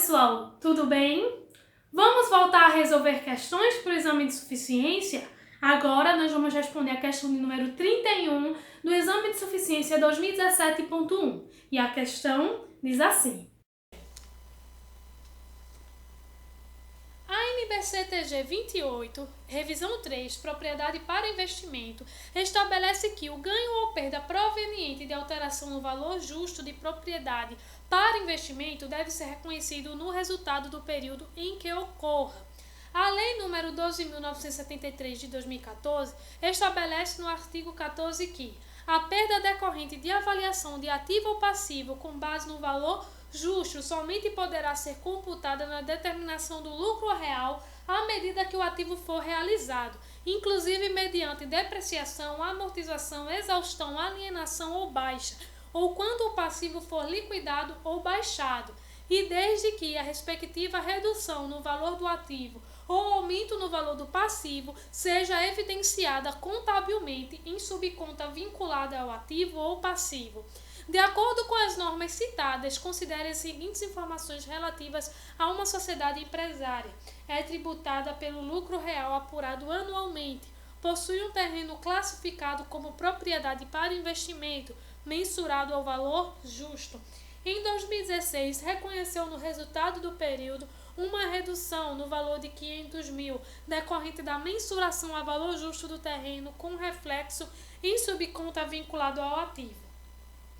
pessoal, tudo bem? Vamos voltar a resolver questões para o exame de suficiência? Agora nós vamos responder a questão de número 31 do exame de suficiência 2017.1 e a questão diz assim: a NBC-TG 28, revisão 3, propriedade para investimento, estabelece que o ganho ou perda proveniente de alteração no valor justo de propriedade para investimento deve ser reconhecido no resultado do período em que ocorra. A Lei nº 12.973 de 2014 estabelece no artigo 14 que a perda decorrente de avaliação de ativo ou passivo com base no valor justo somente poderá ser computada na determinação do lucro real à medida que o ativo for realizado, inclusive mediante depreciação, amortização, exaustão, alienação ou baixa, ou quando o passivo for liquidado ou baixado, e desde que a respectiva redução no valor do ativo ou aumento no valor do passivo seja evidenciada contabilmente em subconta vinculada ao ativo ou passivo. De acordo com as normas citadas, considere as seguintes informações relativas a uma sociedade empresária. É tributada pelo lucro real apurado anualmente, possui um terreno classificado como propriedade para investimento, mensurado ao valor justo. Em 2016, reconheceu no resultado do período uma redução no valor de 500 mil, decorrente da mensuração a valor justo do terreno com reflexo em subconta vinculado ao ativo.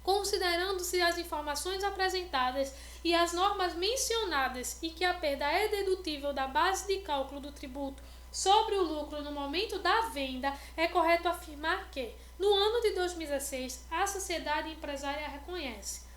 Considerando-se as informações apresentadas e as normas mencionadas e que a perda é dedutível da base de cálculo do tributo sobre o lucro no momento da venda, é correto afirmar que, no ano de 2016, a sociedade empresária reconhece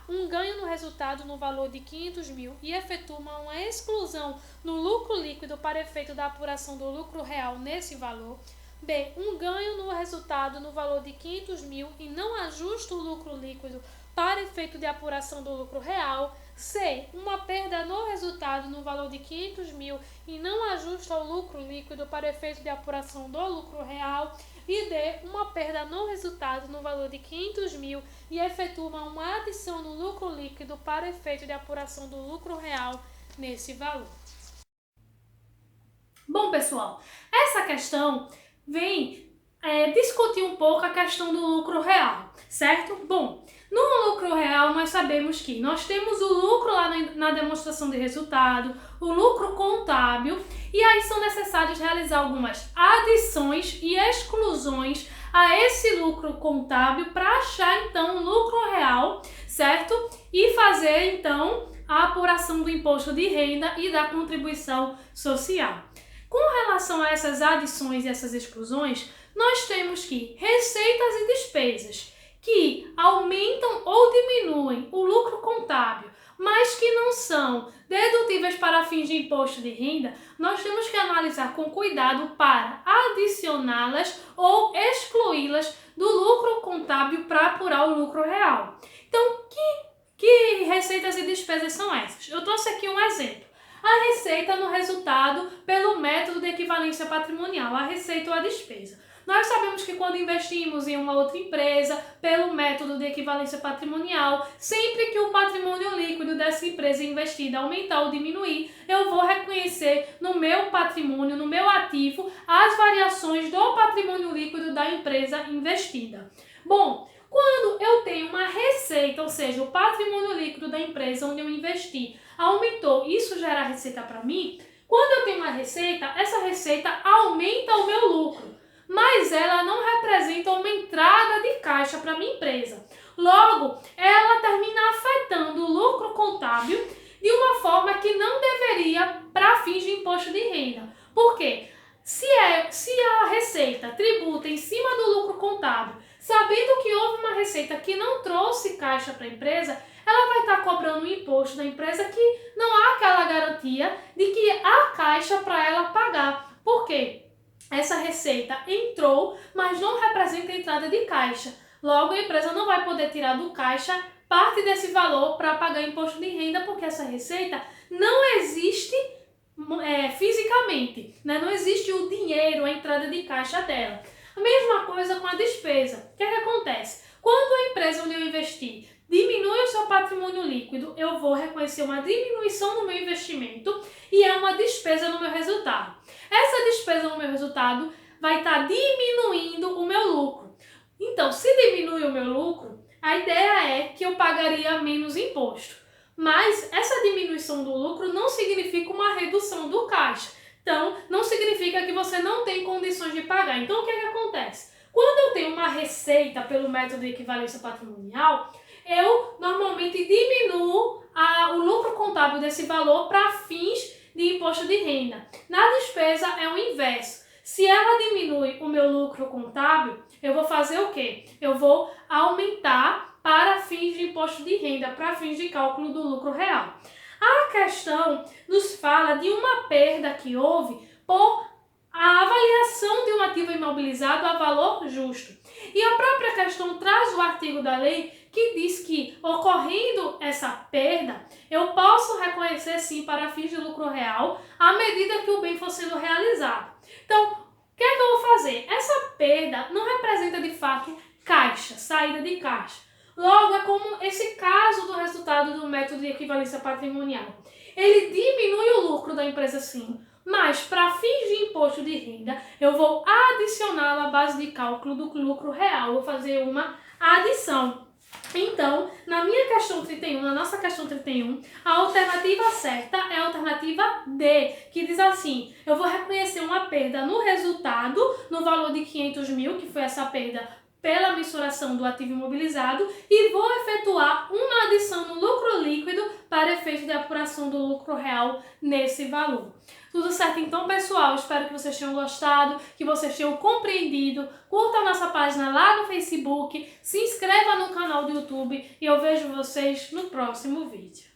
um ganho no resultado no valor de 500 mil e efetua uma exclusão no lucro líquido para efeito da apuração do lucro real nesse valor. B. Um ganho no resultado no valor de 500 mil e não ajusta o lucro líquido para efeito de apuração do lucro real. C. Uma perda no resultado no valor de 500 mil e não ajusta o lucro líquido para efeito de apuração do lucro real. E D. Uma perda no resultado no valor de 500 mil e efetua uma adição no lucro líquido para efeito de apuração do lucro real nesse valor. Bom, pessoal, essa questão vem discutir um pouco a questão do lucro real, certo? Bom, no lucro real nós sabemos que nós temos o lucro lá na demonstração de resultado, o lucro contábil, e aí são necessários realizar algumas adições e exclusões a esse lucro contábil para achar então o lucro real, certo? E fazer então a apuração do imposto de renda e da contribuição social. Com relação a essas adições e essas exclusões, nós temos que receitas e despesas que aumentam ou diminuem o lucro contábil, mas que não são dedutíveis para fins de imposto de renda, nós temos que analisar com cuidado para adicioná-las ou excluí-las do lucro contábil para apurar o lucro real. Então, que receitas e despesas são essas? Eu trouxe aqui um exemplo. A receita no resultado pelo método de equivalência patrimonial, a receita ou a despesa. Nós sabemos que quando investimos em uma outra empresa, pelo método de equivalência patrimonial, sempre que o patrimônio líquido dessa empresa investida aumentar ou diminuir, eu vou reconhecer no meu patrimônio, no meu ativo, as variações do patrimônio líquido da empresa investida. Bom, quando eu tenho uma receita, ou seja, o patrimônio líquido da empresa onde eu investi aumentou, isso gera receita para mim. Quando eu tenho uma receita, essa receita aumenta o meu lucro, mas ela não representa uma entrada de caixa para a minha empresa. Logo, ela termina afetando o lucro contábil de uma forma que não deveria para fins de imposto de renda. Por quê? Se a receita tributa em cima do lucro contábil, sabendo que houve uma receita que não trouxe caixa para a empresa, ela vai estar cobrando um imposto da empresa que não há aquela garantia de que há caixa para ela pagar. Por quê? Essa receita entrou, mas não representa entrada de caixa. Logo, a empresa não vai poder tirar do caixa parte desse valor para pagar imposto de renda, porque essa receita não existe fisicamente, né? Não existe o dinheiro, a entrada de caixa dela. A mesma coisa com a despesa. O que acontece? Quando a empresa onde eu investi diminui o seu patrimônio líquido, eu vou reconhecer uma diminuição no meu investimento e é uma despesa no meu resultado. Essa despesa no meu resultado vai estar diminuindo o meu lucro. Então, se diminui o meu lucro, a ideia é que eu pagaria menos imposto. Mas essa diminuição do lucro não significa uma redução do caixa. Então, não significa que você não tem condições de pagar. Então, o que acontece? Quando eu tenho uma receita pelo método de equivalência patrimonial, eu normalmente diminuo o lucro contábil desse valor para fins de imposto de renda. Na despesa é o inverso. Se ela diminui o meu lucro contábil, eu vou fazer o quê? Eu vou aumentar para fins de imposto de renda, para fins de cálculo do lucro real. A questão nos fala de uma perda que houve por a avaliação de um ativo imobilizado a valor justo. E a própria questão traz o artigo da lei que diz que, ocorrendo essa perda, eu posso reconhecer sim para fins de lucro real à medida que o bem for sendo realizado. Então, o que é que eu vou fazer? Essa perda não representa de fato caixa, saída de caixa. Logo, é como esse caso do resultado do método de equivalência patrimonial. Ele diminui o lucro da empresa sim, mas para fins de imposto de renda, eu vou adicionar na base de cálculo do lucro real, vou fazer uma adição. Então, na minha questão 31, na nossa questão 31, a alternativa certa é a alternativa D, que diz assim: eu vou reconhecer uma perda no resultado, no valor de 500 mil, que foi essa perda pela mensuração do ativo imobilizado, e vou efetuar uma adição no lucro líquido para efeito de apuração do lucro real nesse valor. Tudo certo então, pessoal? Espero que vocês tenham gostado, que vocês tenham compreendido. Curta a nossa página lá no Facebook, se inscreva no canal do YouTube e eu vejo vocês no próximo vídeo.